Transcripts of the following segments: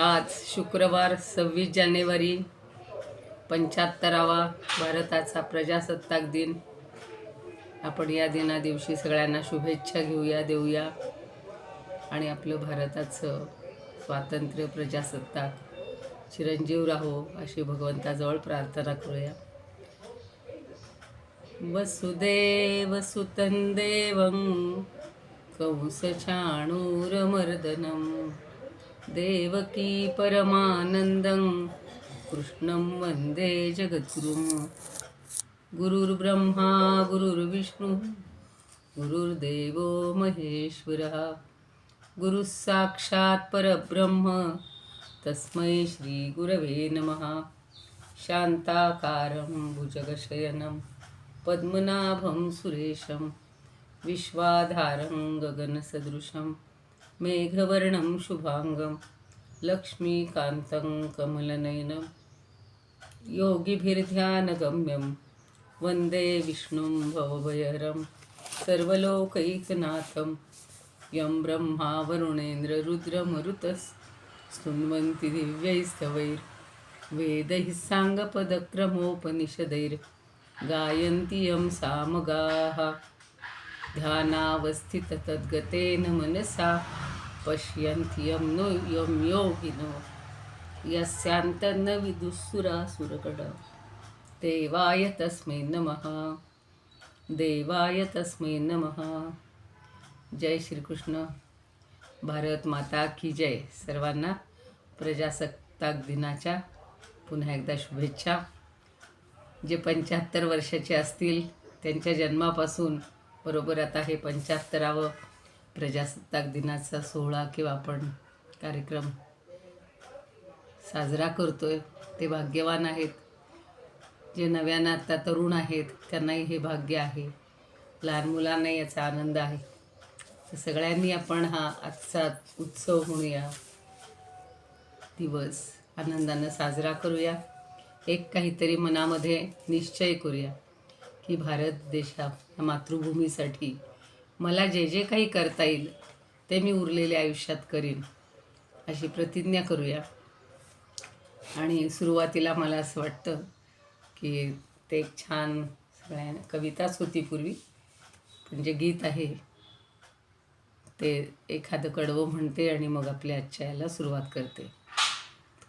आज शुक्रवार 26 जानेवारी 75वा भारताचा प्रजासत्ताक दिन. आपण या दिनादिवशी सगळ्यांना शुभेच्छा देऊया आणि आपलं भारताचं स्वातंत्र्य प्रजासत्ताक चिरंजीव राहो अशी भगवंताजवळ प्रार्थना करूया. वसुदेव सुतं देवं कंसचाणूरमर्दनं देवकी परमानंदं कृष्णं वंदे जगद्गुरुं. गुरुर्ब्रह्मा गुरुर्विष्णू गुरुर्देवो महेश्वरः गुरुः साक्षात् परब्रह्म तस्मै श्री गुरवे नमः. शांताकारं भुजगशयनं पद्मनाभं सुरेशं विश्वाधारं गगनसदृशं मेघवर्णं शुभांगं लक्ष्मीकान्तं कमलनयनं योगिभिर्ध्यानगम्यं वन्दे विष्णुं भवभयहरं सर्वलोकैकनाथं. यं ब्रह्मा वरुणेन्द्र रुद्रमरुतस्तुन्वन्ति दिव्यैस्तवैर् वेदैः साङ्गपदक्रमोपनिषदैर् गायन्ति यं सामगाः. ध्यानावस्थिततद्गतेन मनसा पश्यन्ति यं योगिनो यस्यान्तर्न विदुःसुरासुरगणा. देवाय तस्मै नमः. देवाय तस्मै नमः. जय श्रीकृष्ण. भारत माता की जय. सर्वांना प्रजासत्ताक दिनाच्या पुन्हा एकदा शुभेच्छा. जे 75 वर्षाचे असतील त्यांच्या जन्मापासून बरोबर आता हे 75वा प्रजासत्ताक दिनाचा सोहळा किंवा आपण कार्यक्रम साजरा करतोय ते भाग्यवान आहेत. जे नव्यानं आता तरुण आहेत त्यांनाही हे भाग्य आहे. लहान मुलांना याचा आनंद आहे. तर सगळ्यांनी आपण हा आजचा उत्सव म्हणूया, दिवस आनंदानं साजरा करूया. एक काहीतरी मनामध्ये निश्चय करूया की भारत देशा या मातृभूमीसाठी मला जे जे काही करता येईल ते मी उरलेल्या आयुष्यात करीन अशी प्रतिज्ञा करूया. आणि सुरुवातीला मला असं वाटतं की ते एक छान सगळ्यांना कविताच होती पूर्वी, पण जे गीत आहे ते एखादं कडवं म्हणते आणि मग आपल्या आजच्या याला सुरुवात करते.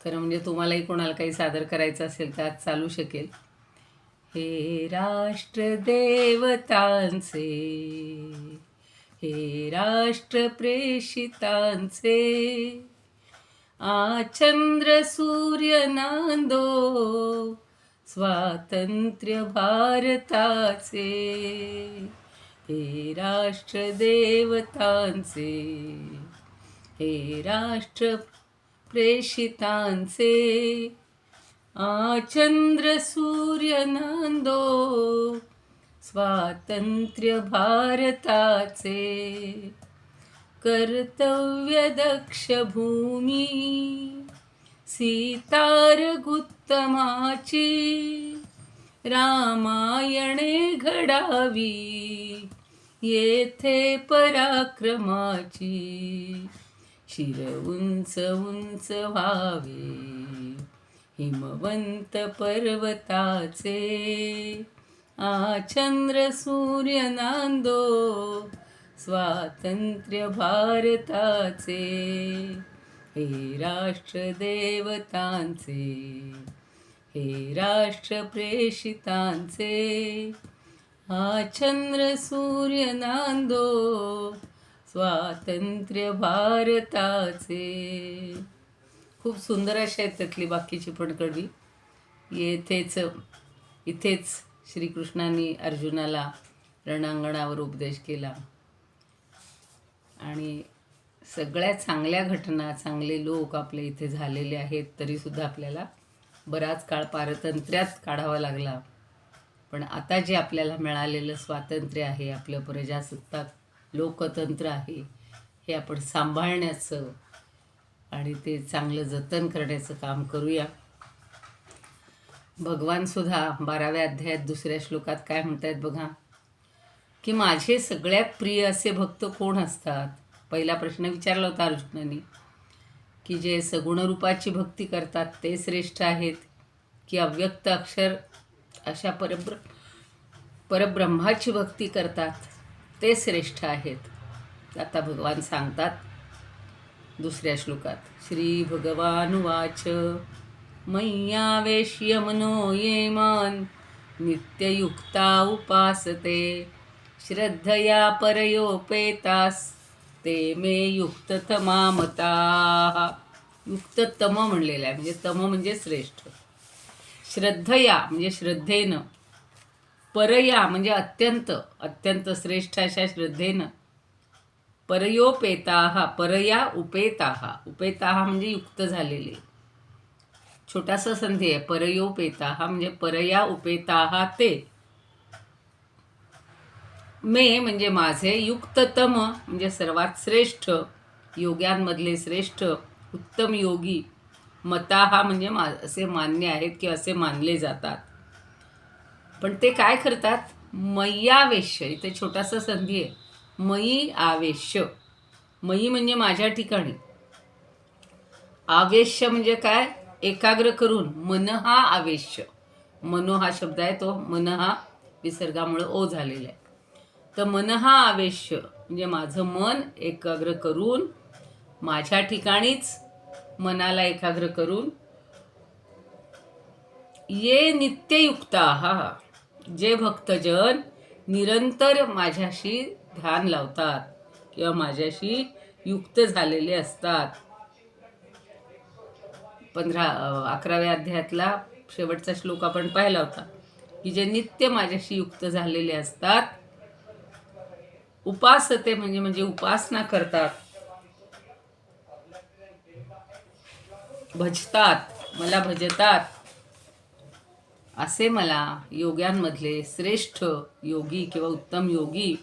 खरं म्हणजे तुम्हालाही कोणाला काही सादर करायचं असेल तर आज चालू शकेल. हे राष्ट्र देवतांचे, हे राष्ट्र प्रेषितांचे, चंद्र सूर्य नांदो स्वातंत्र्य भारताचे. हे राष्ट्र देवतांचे, हे राष्ट्र प्रेषितांचे, चंद्र सूर्य नांदो स्वातंत्र्य भारताचे. कर्तव्य दक्ष भूमी सीतार गुत्तमाची रामायणे घडावी येथे पराक्रमाची. शिर उंच उंच व्हावे हिमवंत पर्वताचे, चंद्र सूर्य नांदो स्वातंत्र्य भारताचे. हे राष्ट्र देवतांचे, हे राष्ट्र प्रेषितांचे, चंद्र सूर्य नांदो स्वातंत्र्य भारताचे. खूप सुंदर अशी आहेत त्यातली बाकीची पण कडवी. इथेच श्रीकृष्णांनी अर्जुनाला रणांगणावर उपदेश केला आणि सगळ्या चांगल्या घटना चांगले लोक आपल्या इथे झालेले आहेत. तरीसुद्धा आपल्याला बराच काळ पारतंत्र्यात काढावा लागला. पण आता जे आपल्याला मिळालेलं स्वातंत्र्य आहे, आपलं प्रजासत्ताक लोकतंत्र आहे, हे आपण सांभाळण्याचं आणि ते चांगलं जतन करण्याचं काम करूया. भगवानसुद्धा 12व्या अध्यायात 2ऱ्या श्लोकात काय म्हणतात बघा, की माझे सगळ्यात प्रिय असे भक्त कोण असतात. पहिला प्रश्न विचारला होता अर्जुनाने की जे सगुण रूपाची भक्ती करतात ते श्रेष्ठ आहेत, की अव्यक्त अक्षर अशा परब्रह्माची भक्ती करतात ते श्रेष्ठ आहेत. आता भगवान सांगतात दुसऱ्या श्लोकात, श्री भगवानुवाच मय्यावेश्य मनो ये मान नित्ययुक्ता उपासते श्रद्धया परयोपेतास ते मे युक्ततमा मताः. युक्ततम म्हणलेलं आहे, म्हणजे तम म्हणजे श्रेष्ठ, श्रद्धया म्हणजे श्रद्धेनं, परया म्हणजे अत्यंत अत्यंत श्रेष्ठ अशा श्रद्धेनं, परयोपेताः परया उपेताः उपेताः म्हणजे युक्त झालेले, छोटासा संधी आहे. परयोपेताः म्हणजे परया उपेताः ते, मे म्हणजे माझे, युक्ततम म्हणजे सर्वात श्रेष्ठ, योग्यांमधले श्रेष्ठ उत्तम योगी, मताः म्हणजे असे मान्य आहेत की असे मानले जातात. पण ते काय करतात, मय्यावेश्य, इथे छोटासा संधी आहे, मयी आवेश्य, मयी म्हणजे माझ्या ठिकाणी, आवेश्य म्हणजे काय, एकाग्र करून, मन हा आवेश्य, मनो हा शब्द आहे तो मन हा विसर्गामुळे ओ झालेला आहे. तर मन हा आवेश्य म्हणजे माझं मन एकाग्र करून, माझ्या ठिकाणीच मनाला एकाग्र करून, ये नित्ययुक्ताः जे भक्तजन निरंतर माझ्याशी ध्यान लावतात किंवा माझ्याशी युक्त झालेले असतात. 11व्या अध्यायातला शेवटचा श्लोक आपण पाहिला होता, की जे नित्य माझ्याशी युक्त झालेले असतात, उपासते म्हणजे उपासना करतात, भजतात, मला भजतात, असे मला योग्यांमधले श्रेष्ठ योगी किंवा उत्तम योगी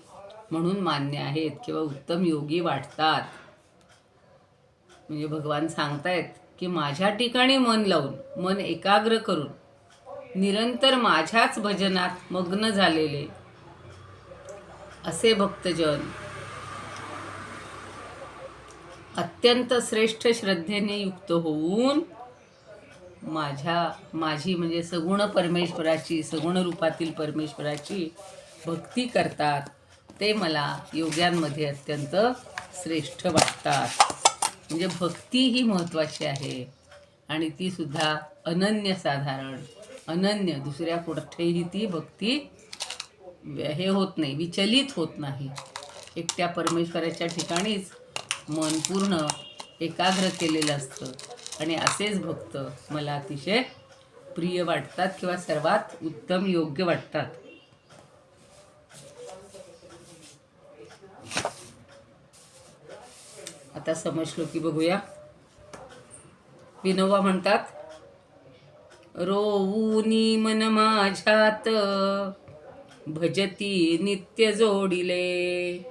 म्हणून मान्य आहेत किंवा उत्तम योगी वाटतात. म्हणजे भगवान सांगतायत की माझ्या ठिकाणी मन लावून, मन एकाग्र करून, निरंतर माझ्याच भजनात मग्न झालेले असे भक्तजन अत्यंत श्रेष्ठ श्रद्धेने युक्त होऊन माझी म्हणजे सगुण परमेश्वराची, सगुण रूपातील परमेश्वराची भक्ती करतात, ते मला योग्यांमध्ये अत्यंत श्रेष्ठ वाटतात. म्हणजे भक्ती ही महत्त्वाची आहे आणि ती सुद्धा अनन्यसाधारण, अनन्य, दुसऱ्या कुठेही ती भक्ती हे होत नाही, विचलित होत नाही. एकट्या परमेश्वराच्या ठिकाणीच मन पूर्ण एकाग्र केलेलं असतं आणि असेच भक्त मला अतिशय प्रिय वाटतात किंवा सर्वात उत्तम योग्य वाटतात. आता समश्लोकी बघूया. विनोबा म्हणतात, रोऊनी मन माझ्यात भजती नित्य जोडिले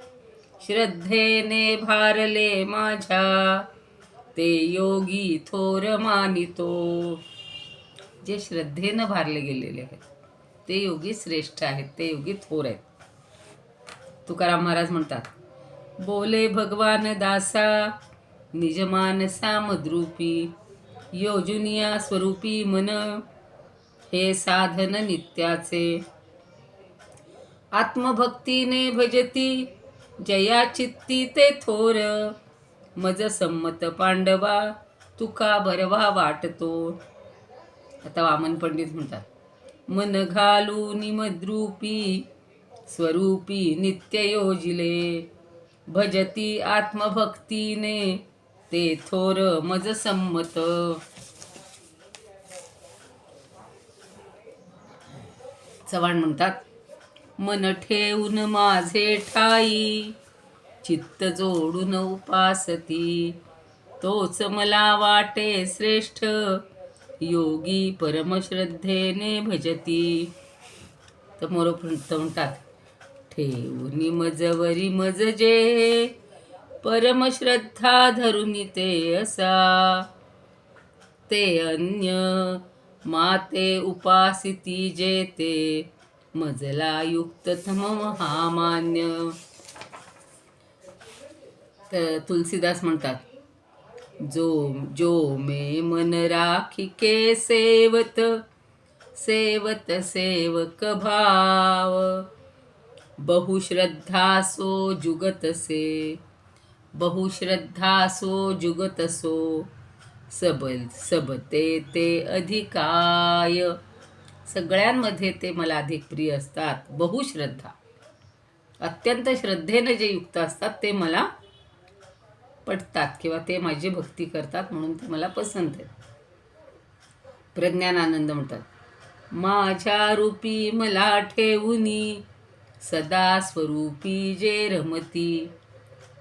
श्रद्धेने भारले माझ्या ते योगी थोर मानितो. जे श्रद्धेनं भारले गेलेले आहेत ते योगी श्रेष्ठ आहेत, ते योगी थोर आहेत. तुकाराम महाराज म्हणतात, बोले भगवान दासा निजमानसा मद्रूपी योजुनिया स्वरूपी मन हे साधन नित्याचे आत्मभक्तीने भजती जया चित्ती ते थोर मज संमत पांडवा तुका बरवा वाटतो. आता वामन पंडित म्हणतात, मन घालून मद्रूपी स्वरूपी नित्य योजिले भजती आत्मभक्तीने ते थोर मज संमत. चव्हाण म्हणतात, मन ठेवून माझे ठाई चित्त जोडून उपासती तोच मला वाटे श्रेष्ठ योगी परमश्रद्धेने भजती. तर मोरोपंत म्हणतात, ठेवून मजवरी मज जे परमश्रद्धा धरुनी ते असा ते अन्य माते उपासिती जेते मजला युक्ततम महामान्य. तर तुलसीदास म्हणतात, जो जो में मन राखिके सेवत, सेवत सेवक भाव। बहुश्रद्धा सो जुगत से, बहुश्रद्धा सो जुगत सो। सबते ते अधिकाय, सगळ्यांमध्ये ते मला अधिक प्रिय असतात. बहुश्रद्धा, अत्यंत श्रद्धेने जे युक्त असतात ते मला पटतात किंवा ते माझी भक्ती करतात, म्हणून ते मला पसंत आहेत. प्रज्ञानानंद म्हणतात, माझ्या रूपी मला ठेवूनी, सदा स्वरूपी जे रमती.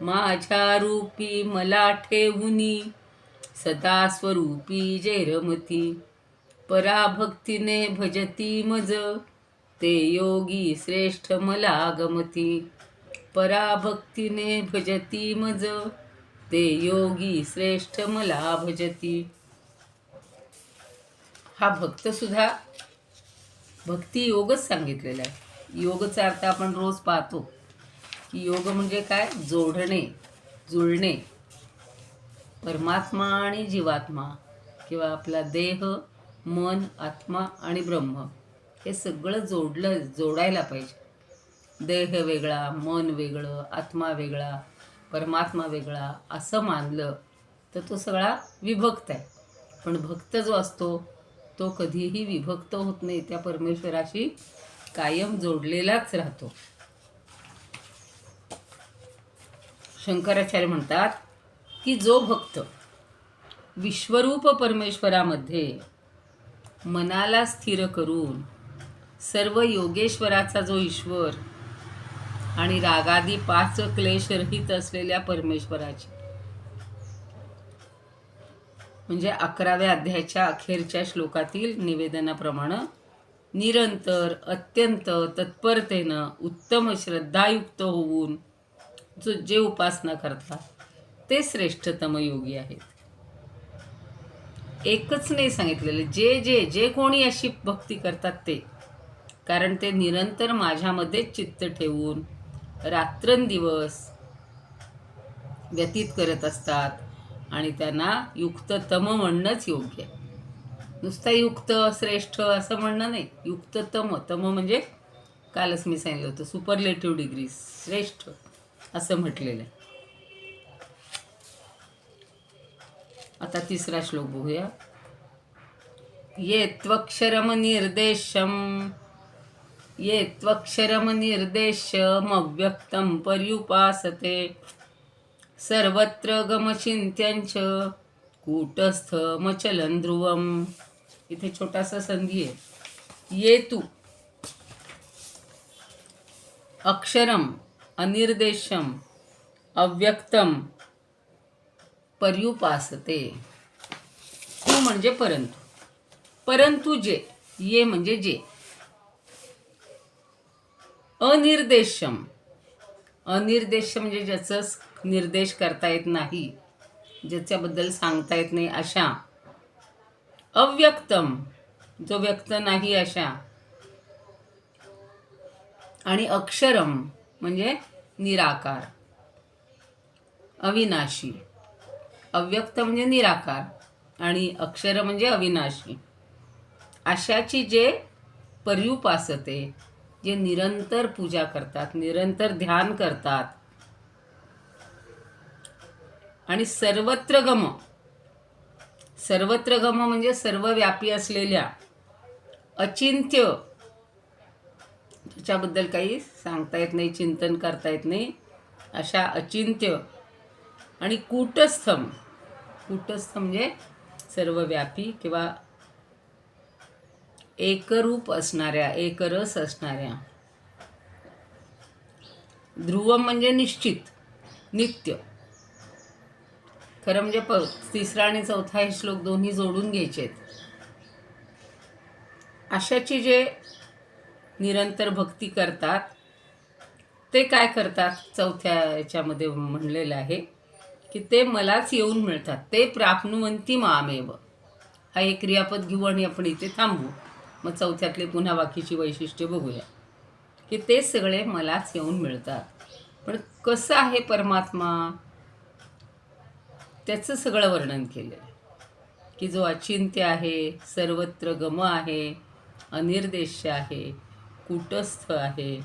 माझ्या रूपी मला ठेवूनी, सदा स्वरूपी जे रमती. पराभक्तीने भजती मज, ते योगी श्रेष्ठ मला गमती. पराभक्तीने भजती मज, ते योगी श्रेष्ठ मला भजती. हा भक्त सुद्धा भक्ती योगच सांगितलेला आहे. योगचा अर्थ आपण रोज पाहतो की योग म्हणजे काय? जोडणे, जुळणे. परमात्मा आणि जीवात्मा किंवा आपला देह, मन, आत्मा आणि ब्रह्म हे सगळं जोडायला पाहिजे. देह वेगळा, मन वेगळं, आत्मा वेगळा, परमात्मा वेगळा असं मानलं तर तो सगळा विभक्त आहे. पण भक्त जो असतो तो कधीही विभक्त होत नाही, त्या परमेश्वराशी कायम जोडलेलाच राहतो. शंकराचार्य म्हणतात की जो भक्त विश्वरूप परमेश्वरामध्ये मनाला स्थिर करून सर्व योगेश्वराचा जो ईश्वर आणि रागादी 5 क्लेशरहित असलेल्या परमेश्वराची, म्हणजे 11व्या अध्यायाच्या अखेरच्या श्लोकातील निवेदनाप्रमाणे निरंतर अत्यंत तत्परतेनं उत्तम श्रद्धायुक्त होऊन जे उपासना करतात ते श्रेष्ठतम योगी आहेत. एकच नाही सांगितलेलं, जे जे जे कोणी अशी भक्ती करतात ते, कारण ते निरंतर माझ्यामध्ये चित्त ठेवून रात्रंदिवस व्यतीत करत असतात आणि त्यांना युक्ततम म्हणणंच योग्य आहे. नुसता युक्त श्रेष्ठ असं म्हणणं नाही, युक्ततम. तम म्हणजे कालच मी सांगितलं होतं सुपरलेटिव्ह डिग्री, श्रेष्ठ असं म्हटलेलं आहे. आता 3रा श्लोक बघूया. ये त्वक्षरम निर्देशम, ये त्वक्षरम निर्देशम अव्यक्तं पर्युपासते. सर्वत्र गमचिंत्यंच कूटस्थमचलं ध्रुवम. इथे छोटासा संधी आहे. ये तू अक्षरम अनिर्देशम अव्यक्तम पर्युपासते. तू म्हणजे परंतु, परंतु जे, ये म्हणजे जे. अनिर्देशम, अनिर्देश म्हणजे ज्याचं निर्देश करता येत नाही, ज्याच्याबद्दल सांगता येत नाही अशा. अव्यक्तम, जो व्यक्त नाही अशा. आणि अक्षरम म्हणजे निराकार, अविनाशी. अव्यक्त म्हणजे निराकार आणि अक्षर म्हणजे अविनाशी. अशाची जे पर्युपासते, जे निरंतर पूजा करतात, निरंतर ध्यान करतात. आणि सर्वत्र गम, सर्वत्र गम म्हणजे सर्वव्यापी असलेल्या, अचिंत्य, त्याच्याबद्दल काही सांगता येत नाही, चिंतन करता येत नाही अशा अचिंत्य. आणि कूटस्थम, कूटस्थ म्हणजे सर्वव्यापी किंवा एकरूप असणाऱ्या, एकरस असणाऱ्या. ध्रुवम म्हणजे निश्चित, नित्य. खरं म्हणजे 3रा आणि 4था हे श्लोक दोन्ही जोडून घ्यायचे आहेत. अशाची जे निरंतर भक्ती करतात ते काय करतात, 4थ्या याच्यामध्ये म्हणलेलं आहे की ते मलाच येऊन मिळतात. ते प्राप्नुवन्ति मामेव. हा एक क्रियापद घेऊ आणि आपण इथे थांबू. मग 4थ्यातले पुन्हा बाकीची वैशिष्ट्ये बघूया की ते सगळे मलाच येऊन मिळतात. पण कसं आहे परमात्मा? त्याचं सगळं वर्णन केलेलं आहे की जो अचिंत्य आहे, सर्वत्र गम आहे, अनिर्देश्य आहे, कूटस्थ आहे,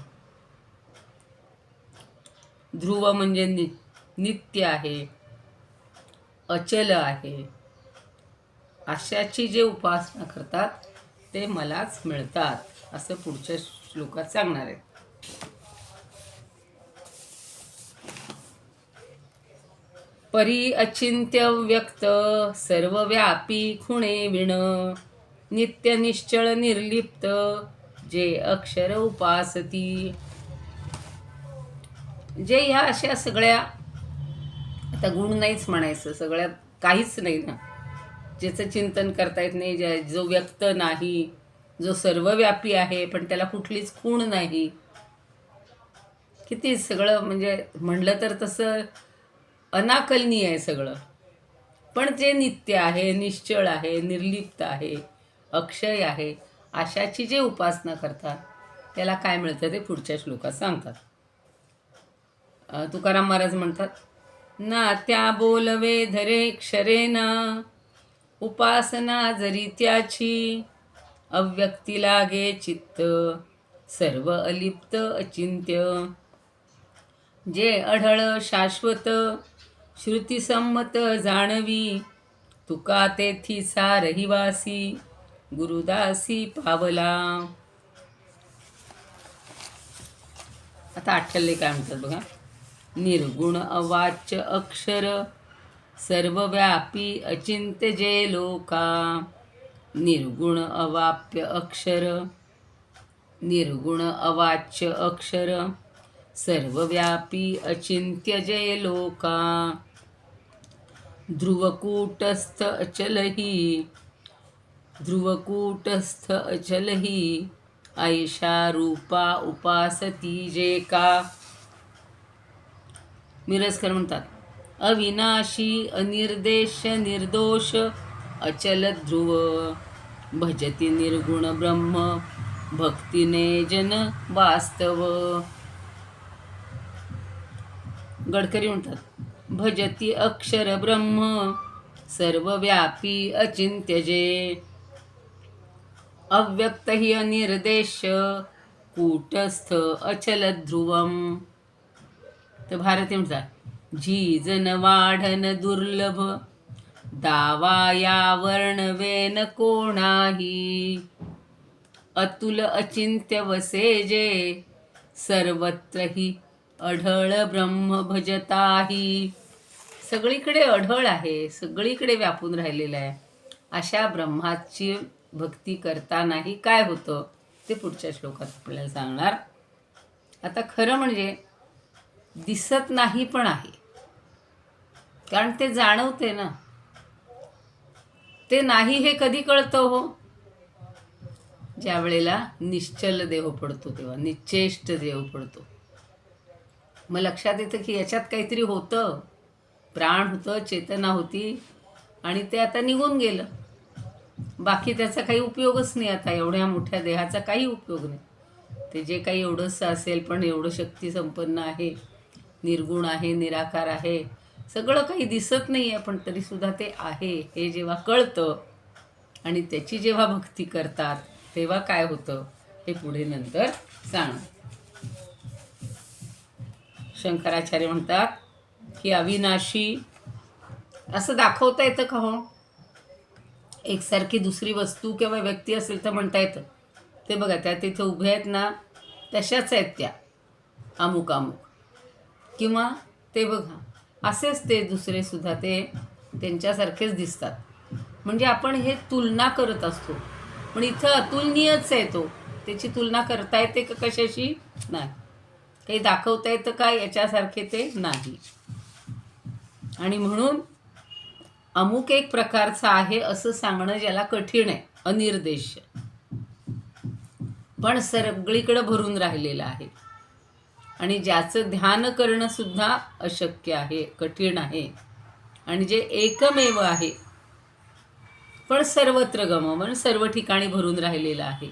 ध्रुव म्हणजे नित्य आहे, अचल आहे, अशाची जे उपासना करतात ते मलाच मिळतात असं पुढच्या श्लोकात सांगणार आहे. परी अचिंत्य व्यक्त सर्वव्यापी खुणे विण, नित्य निश्चळ निर्लिप्त जे अक्षर उपासती. जे ह्या अशा सगळ्या, आता गुण नाहीच म्हणायचं, सगळ्यात काहीच नाही ना, ज्याचं चिंतन करता येत नाही, जो व्यक्त नाही, जो सर्वव्यापी आहे पण त्याला कुठलीच खूण नाही, किती सगळं म्हणजे म्हणलं तर तसं अनाकलनीय आहे सगळं, पण जे नित्य आहे, निश्चळ आहे, निर्लिप्त आहे, अक्षय आहे, अशाची जे उपासना करतात त्याला काय मिळतं ते पुढच्या श्लोकात सांगतात. तुकाराम महाराज म्हणतात, ना त्या बोलवे धरे क्षरेना, उपासना जरी त्याची, अव्यक्ती लागे चित्त सर्व अलिप्त अचिंत्य. जे अढळ शाश्वत श्रुतीसंमत जाणवी, तुका तेथी रहिवासी गुरुदासी पावला. आता आठवले काय म्हणतात बघा. निर्गुण अवाच्य अक्षर सर्वव्यापी अचिंत्य जे लोका, निर्गुण अवाप्य अक्षर, निर्गुण अवाच्य अक्षर सर्वव्यापी अचिंत्य जे लोका, ध्रुवकूटस्थ अचलही, ध्रुवकूटस्थ अचलही ऐशा रूपा उपासती जे का. मिरजकर म्हणतात, अविनाशी अनिर्देश निर्दोष अचल ध्रुव, भजती निर्गुण ब्रह्म भक्तीने जन वास्तव. गडकरी म्हणतात, भजती अक्षर ब्रह्म सर्वव्यापी अचिंत्य जे, अव्यक्त हि अनिर्देश कूटस्थ अचल ध्रुवम. तर भारती म्हणतात, झीजन वाढन दुर्लभ दावा या वर्णवेन कोणाही, अतुल अचिंत्य वसे जे सर्वत्र ही अढळ ब्रह्म भजताही. सगळीकडे अढळ आहे, सगळीकडे व्यापून राहिलेलं आहे, अशा ब्रह्माची भक्ती करतानाही काय होतं ते पुढच्या श्लोकात आपल्याला सांगणार. आता खरं म्हणजे दिसत नाही पण आहे, कारण ते जाणवते ना. ते नाही हे कधी कळतं हो, ज्या वेळेला निश्चल देव पडतो तेव्हा, निश्चेष्ट देव पडतो. मग लक्षात येतं की याच्यात काहीतरी होतं, प्राण होतं, चेतना होती, आणि ते आता निघून गेलं. बाकी त्याचा काही उपयोगच नाही, आता एवढ्या मोठ्या देहाचा काही उपयोग नाही. ते जे काही एवढंसं असेल पण एवढं शक्ती संपन्न आहे, निर्गुण आहे, निराकार आहे, सगळं काही दिसत नाही आहे, पण तरीसुद्धा ते आहे हे जेव्हा कळतं आणि त्याची जेव्हा भक्ती करतात तेव्हा काय होतं हे पुढे नंतर सांग. शंकराचार्य म्हणतात की अविनाशी असं दाखवता येतं का हो? एकसारखी दुसरी वस्तू किंवा व्यक्ती असेल तर म्हणता येतं. ते बघा, त्या तिथे उभ्या आहेत ना, तशाच आहेत त्या, अमुक अमुक. किंवा ते बघा असेच ते दुसरे सुद्धा ते त्यांच्यासारखेच दिसतात. म्हणजे आपण हे तुलना करत असतो, पण इथं अतुलनीयच आहे तो. त्याची तुलना करता येते का कशाशी? नाही. काही दाखवता येतं का याच्यासारखे? ते नाही. आणि म्हणून अमुक एक प्रकारचा आहे असं सांगणं ज्याला कठीण आहे, अनिर्देश, पण सगळीकडे भरून राहिलेलं आहे, आणि ज्याचं ध्यान करणं सुद्धा अशक्य आहे, कठीण आहे, आणि जे एकमेव आहे पण सर्वत्र गमन, सर्व ठिकाणी भरून राहिलेलं आहे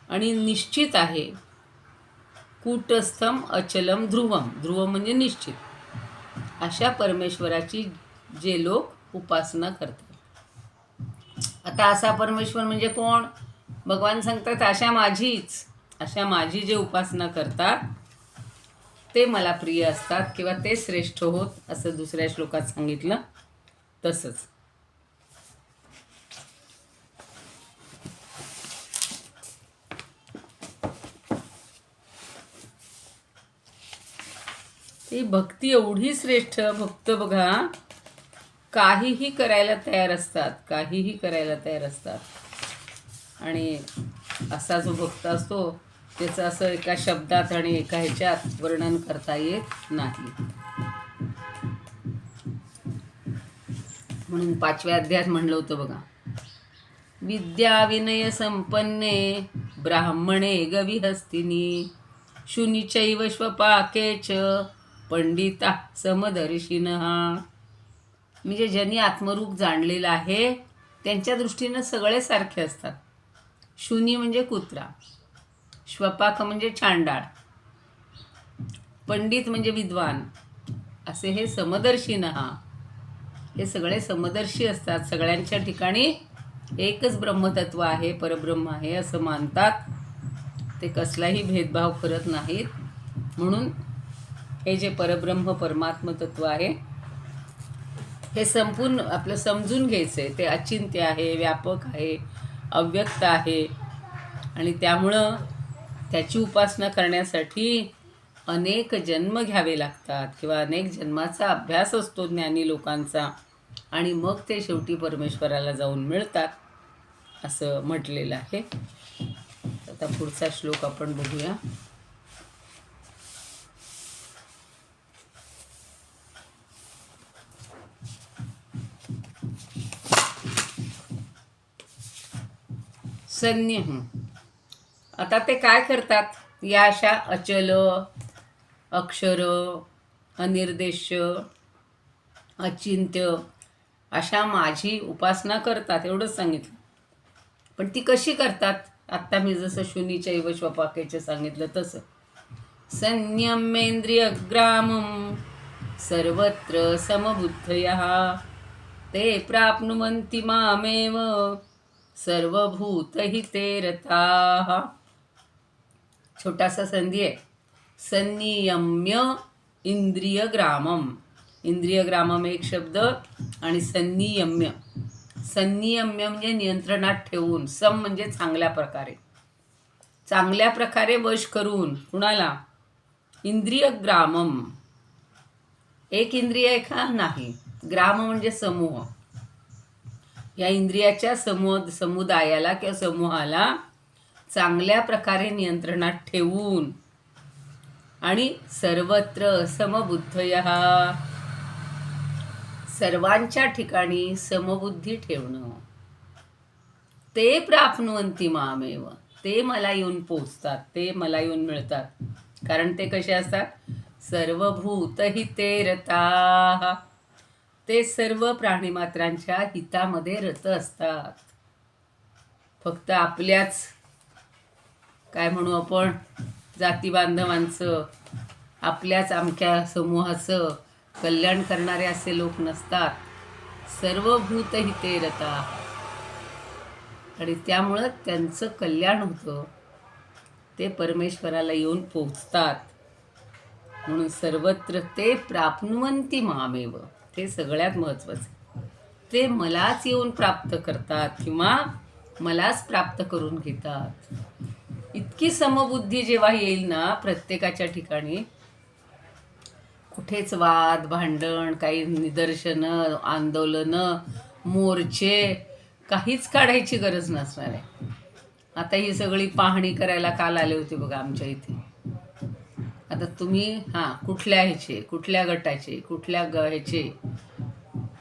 आणि निश्चित आहे. कूटस्थम अचलम ध्रुवम, ध्रुवम म्हणजे निश्चित, अशा परमेश्वराची जे लोक उपासना करतात. आता असा परमेश्वर म्हणजे कोण? भगवान सांगतात अशा माझी जे उपासना करतात ते मला प्रिय असतात किंवा ते श्रेष्ठ होत, असं दुसऱ्या श्लोकात सांगितलं. तसंच ही भक्ती एवढी श्रेष्ठ. भक्त बघा काहीही करायला तयार असतात, आणि असा जो भक्त असतो त्याचं असं एका शब्दात आणि एका ह्याच्यात वर्णन करता येत नाही. म्हणून 5व्या अध्यायात म्हणलं होतं बघा, विद्या विनय संपन्ने ब्राह्मणे गविहस्तिनी शुनिचैव श्वपाके च पंडिता समदर्शिनः. म्हणजे ज्यांनी आत्मरूप जाणलेलं आहे त्यांच्या दृष्टीनं सगळे सारखे असतात. शुनी म्हणजे कुत्रा, श्वपाक म्हणजे चांडाळ, पंडित म्हणजे विद्वान, असे हे समदर्शिनः, हे सगळे समदर्शी असतात. सगळ्यांच्या ठिकाणी एकच ब्रह्मतत्व आहे, परब्रह्म आहे असं मानतात. ते कसलाही भेदभाव करत नाहीत. म्हणून हे जे परब्रह्म परमात्म तत्व आहे हे संपूर्ण आपलं समजून घ्यायचं आहे. ते अचिंत्य आहे, व्यापक आहे, अव्यक्त आहे, आणि त्यामुळं त्याची उपासना करण्यासाठी अनेक जन्म घ्यावे लागतात किंवा अनेक जन्माचा अभ्यास असतो ज्ञानी लोकांचा, आणि मग ते शेवटी परमेश्वराला जाऊन मिळतात असं म्हटलेलं आहे. आता पुढचा श्लोक आपण बघूया. आता ते काय करतात? या अशा अचल, अक्षर, अनिर्देश्य, अचिंत्य अशा माझी उपासना करतात, एवढंच सांगितलं. पण ती कशी करतात? आत्ता मी जसं शुनीचैव श्वपाकेचं सांगितलं तसं. संयमेंद्रियग्रामं सर्वत्र समबुद्धयः ते प्राप्नुवन्ति मामेव सर्वभूतहिते रताः. छोटासा संधी आहे. संनियम्य इंद्रियग्रामम, इंद्रियग्रामम एक शब्द, आणि संनियम्य म्हणजे नियंत्रणात ठेवून, सम म्हणजे चांगल्या प्रकारे वश करून. कुणाला? इंद्रियग्रामम. एक इंद्रिय आहे का? नाही. ग्राम म्हणजे समूह. या इंद्रियाच्या समुदायाला किंवा समूहाला चांगल्या प्रकारे नियंत्रणात ठेवून, आणि सर्वत्र समबुद्धयः, सर्वांच्या ठिकाणी समबुद्धी ठेवणं. ते प्राप्नुवन्ति मामेव, ते मला येऊन पोचतात, ते मला येऊन मिळतात. कारण ते कसे असतात? सर्वभूतहिते रताः, ते सर्व प्राणीमात्रांच्या हितामध्ये रत असतात. फक्त आपल्याच काय म्हणू आपण, जाती बांधवांचं, आपल्याच अमक्या समूहाचं कल्याण करणारे असे लोक नसतात. सर्वभूतहिते रताः, आणि त्यामुळं त्यांचं कल्याण होतं, ते परमेश्वराला येऊन पोचतात. म्हणून सर्वत्र ते प्राप्नुवन्ति मामेव, ते सगळ्यात महत्त्वाचं. ते मलाच येऊन प्राप्त करतात किंवा मलाच प्राप्त करून घेतात. इतकी समबुद्धी जेव्हा येईल ना प्रत्येकाच्या ठिकाणी, कुठेच वाद भांडण, काही निदर्शनं, आंदोलनं, मोर्चे काहीच काढायची गरज नसणार आहे. आता ही सगळी पाहणी करायला काल आले होते बघा आमच्या इथे. आता तुम्ही कुठल्या ह्याचे, कुठल्या गटाचे, कुठल्या ह्याचे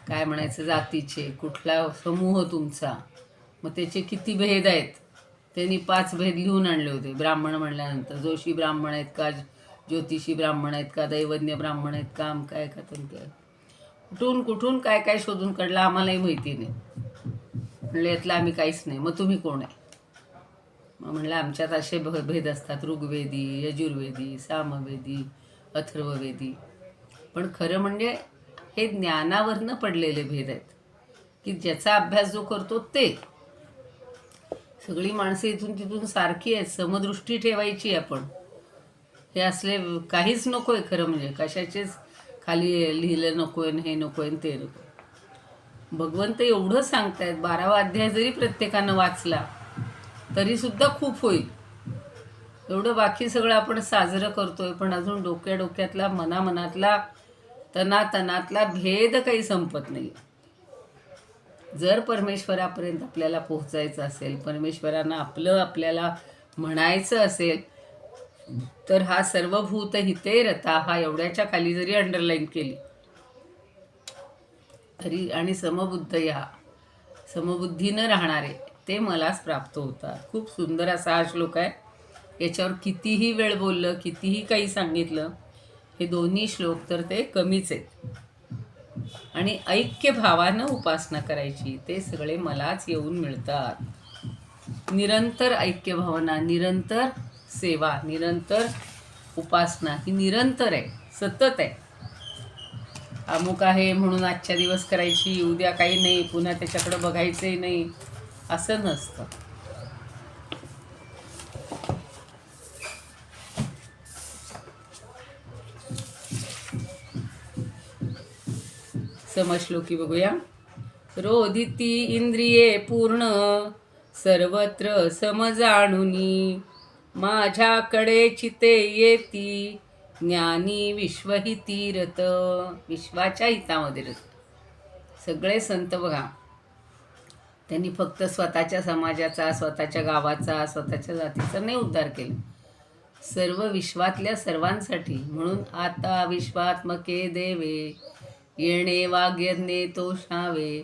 काय म्हणायचं, जातीचे, कुठला समूह तुमचा, मग त्याचे किती भेद आहेत. त्यांनी 5 भेद लिहून आणले होते. ब्राह्मण म्हणल्यानंतर जोशी ब्राह्मण आहेत का, ज्योतिषी ब्राह्मण आहेत का, दैवज्ञ ब्राह्मण आहेत का, काय का तुमचं, कुठून काय काय शोधून काढलं, आम्हालाही माहिती नाही. म्हणलं यातलं आम्ही काहीच नाही. मग तुम्ही कोण आहे? मग म्हणलं आमच्यात असे भेद असतात, ऋग्वेदी, यजुर्वेदी, सामवेदी, अथर्ववेदी. पण खरं म्हणजे हे ज्ञानावरनं पडलेले भेद आहेत, की ज्याचा अभ्यास जो करतो ते. सगळी माणसं इथून तिथून सारखी आहेत, समदृष्टी ठेवायची आपण. हे असले काहीच नको आहे खरं म्हणजे, कशाचेच खाली लिहिलं नको आहे, हे नको आहे, ते नको. भगवंत एवढं सांगतायत, 12वा अध्याय जरी प्रत्येकानं वाचला तरीसुद्धा खूप होईल. एवढं बाकी सगळं आपण साजरं करतोय, पण अजून डोक्यातला मनातला तनातनातला भेद काही संपत नाही. जर परमेश्वरापर्यंत आपल्याला पोहोचायचं असेल, परमेश्वरांना आपल्याला म्हणायचं असेल, तर हा सर्वभूत हिते रता हा एवढ्याच्या खाली जरी अंडरलाईन केली तरी, आणि समबुद्धीनं राहणारे ते मलाच प्राप्त होतात. खूप सुंदर असा हा श्लोक आहे. याच्यावर कितीही वेळ बोललं, कितीही काही सांगितलं, हे दोन्ही श्लोक तर ते कमीच आहेत. आणि ऐक्य भावानं उपासना करायची, ते सगळे मलाच येऊन मिळतात. निरंतर ऐक्य भावना, निरंतर सेवा, निरंतर उपासना ही निरंतर आहे, सतत आहे. अमुक आहे म्हणून आजच्या दिवस करायची, उद्या काही नाही, पुन्हा त्याच्याकडे बघायचंही नाही, असं नसतं. समश्लोकी बघूया. रोदिती इंद्रिये पूर्ण सर्वत्र समजाणुनी, माझ्याकडे चिते येती ज्ञानी विश्वहिती रत. विश्वाच्या हितामध्ये रत. सगळे संत बघा, त्यांनी फक्त स्वतःच्या समाजाचा, स्वतःच्या गावाचा, स्वतःच्या जातीचा नाही उद्धार केला, सर्व विश्वातल्या सर्वांसाठी. म्हणून आता विश्वात्मके देवे येणे वाग्यज्ञे तोषावे,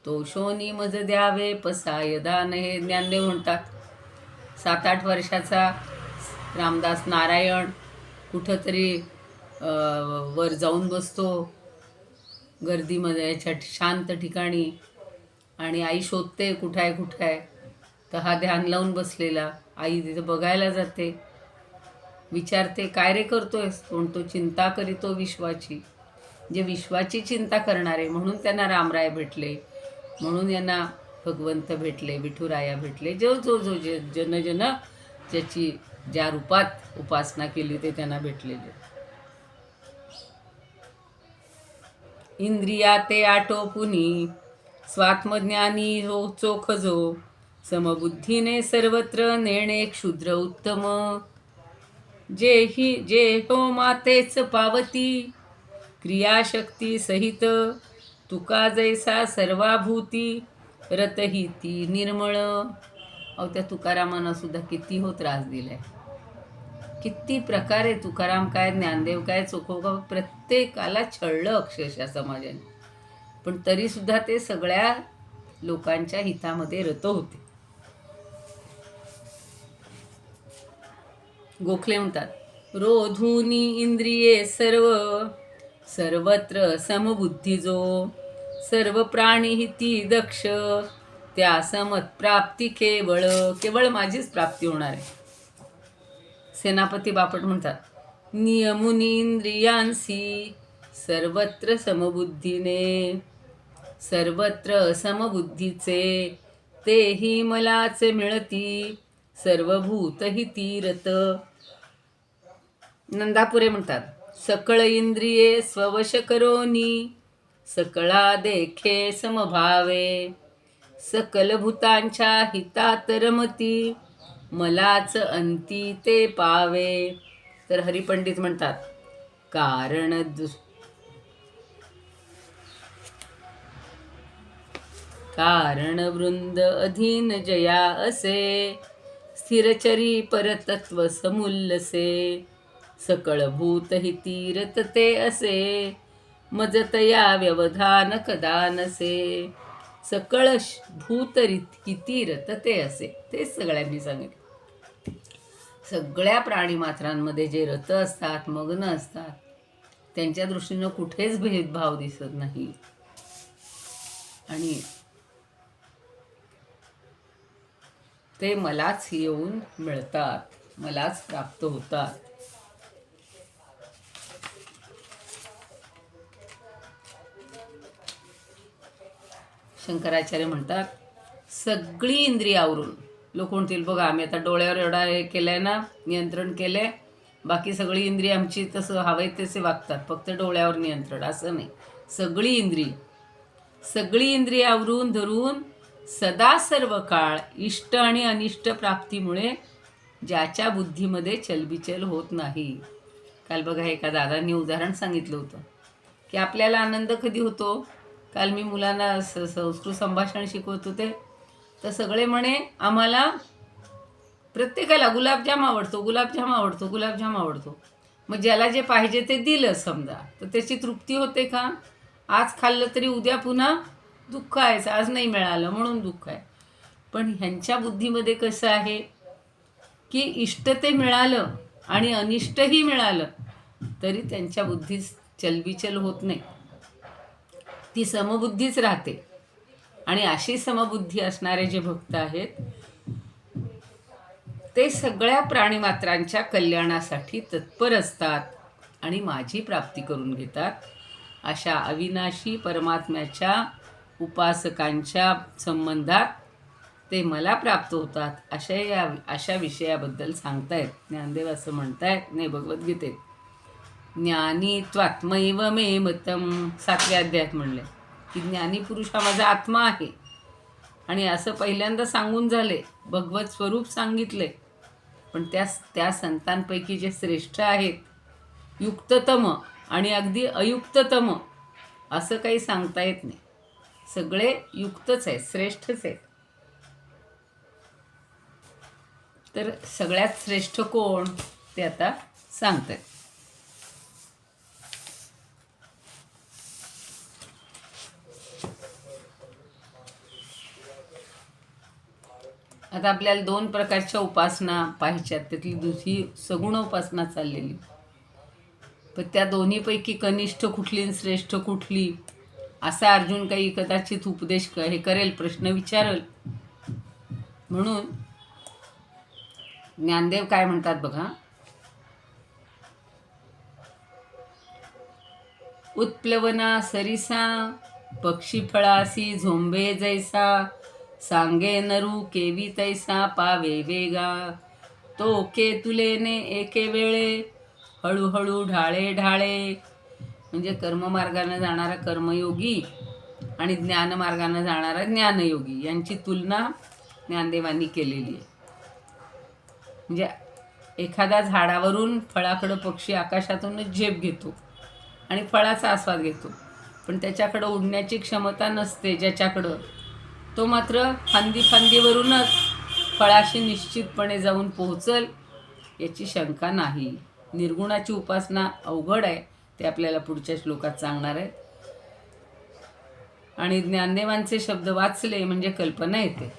तोषोनी मज द्यावे पसाय दान. हे ज्ञानदेव म्हणतात. 7-8 वर्षाचा रामदास नारायण कुठंतरी वर जाऊन बसतो गर्दीमध्ये, याच्या शांत ठिकाणी, आणि आई शोधते कुठं आहे. तर हा ध्यान लावून बसलेला, आई तिथं बघायला जाते, विचारते काय रे करतोयस. म्हणतो चिंता करीतो विश्वाची. जे विश्वाची चिंता करणारे, म्हणून त्यांना रामराय भेटले, म्हणून यांना भगवंत भेटले, विठुराया भेटले. जो जन ज्याची ज्या रूपात उपासना केली ते त्यांना भेटलेले. इंद्रिया ते आटोपुनी स्वात्मज्ञानी हो चोख जो, समबुद्धीने सर्वत्र नेणे क्षुद्र उत्तम. जे हो मातेच पावती क्रियाशक्ती सहित, तुका जैसा सर्वाभूती रतहिती निर्मळ. अहो, त्या तुकारामानं सुद्धा किती हो त्रास दिलाय, किती प्रकारे तुकाराम काय, ज्ञानदेव काय, चोखोबा प्रत्येकाला छळलं अक्षरशः समाजाने, पण तरी सुद्धा ते सगळ्या लोकांच्या हितामध्ये रत होते. गोखले म्हणतात, रोधुनी इंद्रिये सर्वत्र समबुद्धी जो, सर्व प्राणी हिती दक्ष, त्या समत प्राप्ती केवळ माझीच प्राप्ती होणार आहे. सेनापती बापट म्हणतात, नियमुनी इंद्रियांसी सर्वत्र समबुद्धीने, सर्वत्र समबुद्धीचे तेही मलाच मिळती, सर्वभूत हिती रत. नंदापुरे म्हणतात, सकळ इंद्रिये स्ववश करोनी, सकळा देखे समभावे, सकल भूतांच्या हितात रमती, मलाच अंती ते पावे. तर हरिपंडित म्हणतात, कारण वृंद अधीन जया असे, स्थिरचरी परतत्व समुल्लसे, सकळ भूत हिती रत ते असे, मजतया व्यवधान कदा नसे. सकळ भूत हिती रत ते असे, तेच सगळ्यांनी सांगितलं. सगळ्या प्राणीमात्रांमध्ये जे रत असतात, मग्न असतात, त्यांच्या दृष्टीनं कुठेच भेदभाव दिसत नाही, आणि ते मलाच येऊन मिळतात, मलाच प्राप्त होतात. शंकराचार्य म्हणतात सगळी इंद्रियावरून लोक म्हणतील बघा आम्ही आता डोळ्यावर एवढा हे केलं आहे ना, नियंत्रण केलं आहे, बाकी सगळी इंद्रिय आमची तसं हवे तसे वागतात, फक्त डोळ्यावर नियंत्रण असं नाही. सगळी इंद्रियावरून धरून सदा सर्व काळ इष्ट आणि अनिष्ट प्राप्तीमुळे ज्याच्या बुद्धीमध्ये चलबिचल होत नाही. काल बघा एका दादांनी उदाहरण सांगितलं होतं की आपल्याला आनंद कधी होतो. काल मी मुलांना संस्कृत संभाषण शिकवत होते, तर सगळे म्हणे आम्हाला प्रत्येकाला गुलाबजाम आवडतो. मग ज्याला जे पाहिजे ते दिलं समजा, तर त्याची तृप्ती होते का? आज खाल्लं तरी उद्या पुन्हा दुःख आहेच, आज नाही मिळालं म्हणून दुःख आहे. पण ह्यांच्या बुद्धीमध्ये कसं आहे की इष्ट ते मिळालं आणि अनिष्टही मिळालं तरी त्यांच्या बुद्धीत चलबिचल होत नाही, ती समबुद्धीच राहते. आणि अशी समबुद्धी असणारे जे भक्त आहेत ते सगळ्या प्राणीमात्रांच्या कल्याणासाठी तत्पर असतात आणि माझी प्राप्ती करून घेतात. अशा अविनाशी परमात्म्याच्या उपासकांच्या संबंधात ते मला प्राप्त होतात. अशा विषयाबद्दल सांगतायत ज्ञानदेव. असं म्हणतायत नाही भगवद्गीतेत, ज्ञानी त्वात्मैव मे मतम 7व्या अध्यायात म्हणले की ज्ञानी पुरुष हा माझा आत्मा आहे. आणि असं पहिल्यांदा सांगून झाले, भगवत स्वरूप सांगितले. पण त्या संतांपैकी जे श्रेष्ठ आहेत, युक्ततम आणि अगदी अयुक्ततम असं काही सांगता येत नाही. सगळे युक्तच आहेत, श्रेष्ठच आहेत. तर सगळ्यात श्रेष्ठ कोण ते आता सांगतात. आता आपल्याला 2 प्रकारच्या उपासना पाहिजेत. त्यातली दुसरी सगुण उपासना चाललेली. पण त्या दोन्हीपैकी कनिष्ठ कुठली आणि श्रेष्ठ कुठली असा अर्जुन काही कदाचित उपदेश हे करेल, प्रश्न विचारेल. म्हणून ज्ञानदेव काय म्हणतात बघा, उत्प्लवना सरिसा पक्षी फळासी झोंबे जैसा, सांगे नरू केवी तैसा पावे वेगा, तो के तुलेने एके वेळे हळूहळू ढाळे ढाळे. म्हणजे कर्ममार्गाने जाणारा कर्मयोगी आणि ज्ञानमार्गाने जाणारा ज्ञानयोगी यांची तुलना ज्ञानदेवांनी केलेली आहे. म्हणजे एखाद्या झाडावरून फळाकडं पक्षी आकाशातूनच झेप घेतो आणि फळाचा आस्वाद घेतो, पण त्याच्याकडं उडण्याची क्षमता नसते ज्याच्याकडं, तो मात्र फांदीवरूनच फळाशी निश्चितपणे जाऊन पोहोचल याची शंका नाही. निर्गुणाची उपासना अवघड आहे, ते आपल्याला पुढच्या श्लोकात सांगणार आहे. आणि ज्ञानदेवांचे शब्द वाचले म्हणजे कल्पना येते.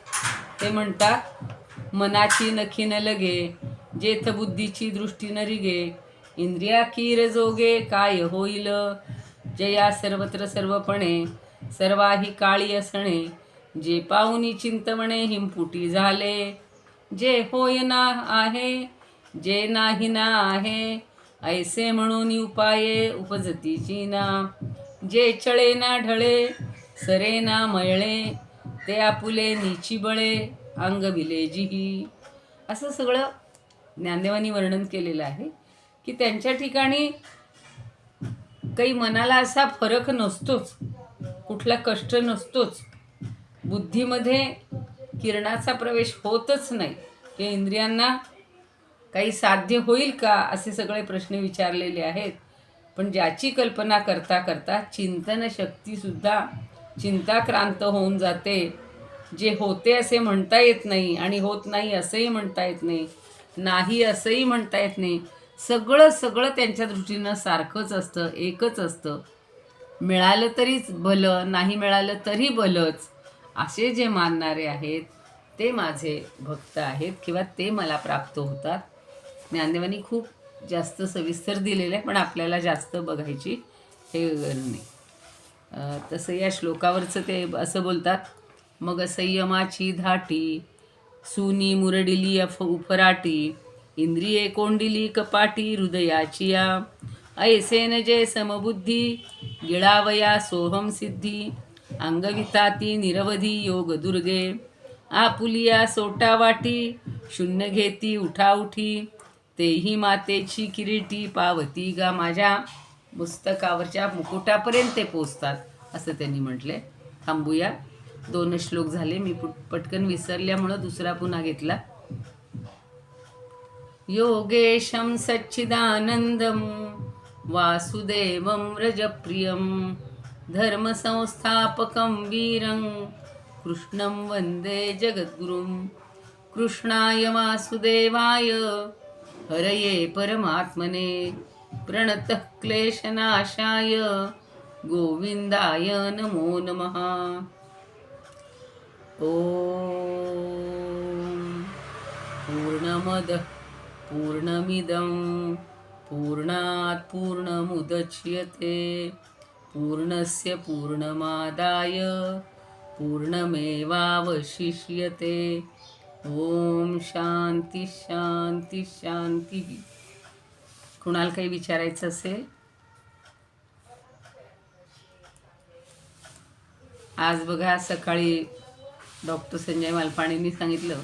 ते म्हणतात मनाची नखी न लगे, जेथ बुद्धीची दृष्टी न रिगे, इंद्रिया कीर जोगे काय होईल, जया सर्वत्र सर्वपणे सर्वाही काळी असणे, जे पाहुनी चिंतवणे हिमपुटी झाले, जे होय ना आहे जे नाही ना आहे, ऐसे म्हणून उपाये उपजतीची ना, जे चळे ना ढळे सरे ना मयळे, ते आपुले नीची बळे अंग विलेजिही. असं सगळं ज्ञानदेवांनी वर्णन केलेलं आहे की त्यांच्या ठिकाणी काही मनाला असा फरक नसतोच, कुठला कष्ट नसतोच, बुद्धीमध्ये किरणाचा प्रवेश होतच नाही. हे इंद्रियांना काही साध्य होईल का असे सगळे प्रश्न विचारलेले आहेत. पण ज्याची कल्पना करता करता चिंतन शक्तीसुद्धा चिंताक्रांत होऊन जाते. जे होते असे म्हणता येत नाही आणि होत नाही असंही म्हणता येत नाही, नाही असंही म्हणता येत नाही. सगळं त्यांच्या दृष्टीनं सारखंच असतं, एकच असतं. मिळालं तरीच भलं, नाही मिळालं तरी भलंच, असे जे मानणारे आहेत ते माझे भक्त आहेत किंवा ते मला प्राप्त होतात. ज्ञानदेवांनी खूप जास्त सविस्तर दिलेलं आहे, पण आपल्याला जास्त बघायची हे गरज नाही. तसं या श्लोकावरचं ते असं बोलतात, मग संयमाची धाटी सुनी मुरडिली उफराटी, इंद्रिये कोंडिली कपाटी हृदयाची या, ऐसे न जे समबुद्धी गिळावया सोहम सिद्धी, अंगविताती निरवधी योग दुर्गे, आपुलिया सोटा वाटी, शून्य घेती उठा उठी, तेही मातेची किरीटी पावती गा माझ्या पुस्तकावरच्या मुकुटापर्यंत ते पोचतात असं त्यांनी म्हटले. थांबूया, 2 श्लोक झाले. मी पटकन विसरल्यामुळं दुसरा पुन्हा घेतला. योगेशं सच्चिदानंदं वासुदेवं व्रजप्रियं धर्मसंस्थापकं वीरं कृष्णं वन्दे जगद्गुरुं. कृष्णाय वासुदेवाय हरये परमात्मने प्रणतः क्लेशनाशाय गोविंदाय नमो नमः. ओम पूर्णमदः पूर्णमिदं पूर्णात् पूर्णमुदच्यते पूर्णस्य पूर्णमादाय पूर्णमेवावशिष्यते. ओम शांती शांती शांती. कुणाला काही विचारायचं असेल? आज बघा, सकाळी डॉक्टर संजय मालपाणींनी सांगितलं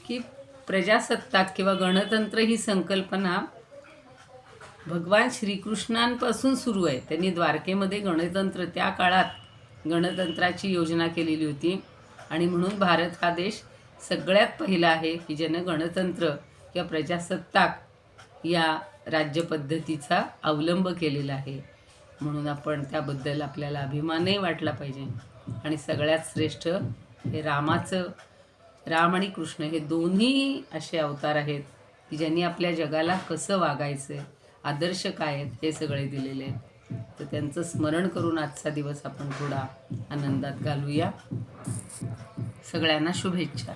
की प्रजासत्ताक किंवा गणतंत्र ही संकल्पना भगवान श्रीकृष्णांपासून सुरू आहे. त्यांनी द्वारकेमध्ये गणतंत्र, त्या काळात गणतंत्राची योजना केलेली होती आणि म्हणून भारत हा देश सगळ्यात पहिला आहे की ज्यानं गणतंत्र किंवा प्रजासत्ताक या राज्यपद्धतीचा अवलंब केलेला आहे. म्हणून आपण त्याबद्दल आपल्याला अभिमानही वाटला पाहिजे. आणि सगळ्यात श्रेष्ठ हे राम आणि कृष्ण हे दोन्ही असे अवतार आहेत की ज्यांनी आपल्या जगाला कसं वागायचं, आदर्श काय आहेत हे सगळे दिलेले आहेत. तर त्यांचं स्मरण करून आजचा दिवस आपण थोडा आनंदात घालूया. सगळ्यांना शुभेच्छा.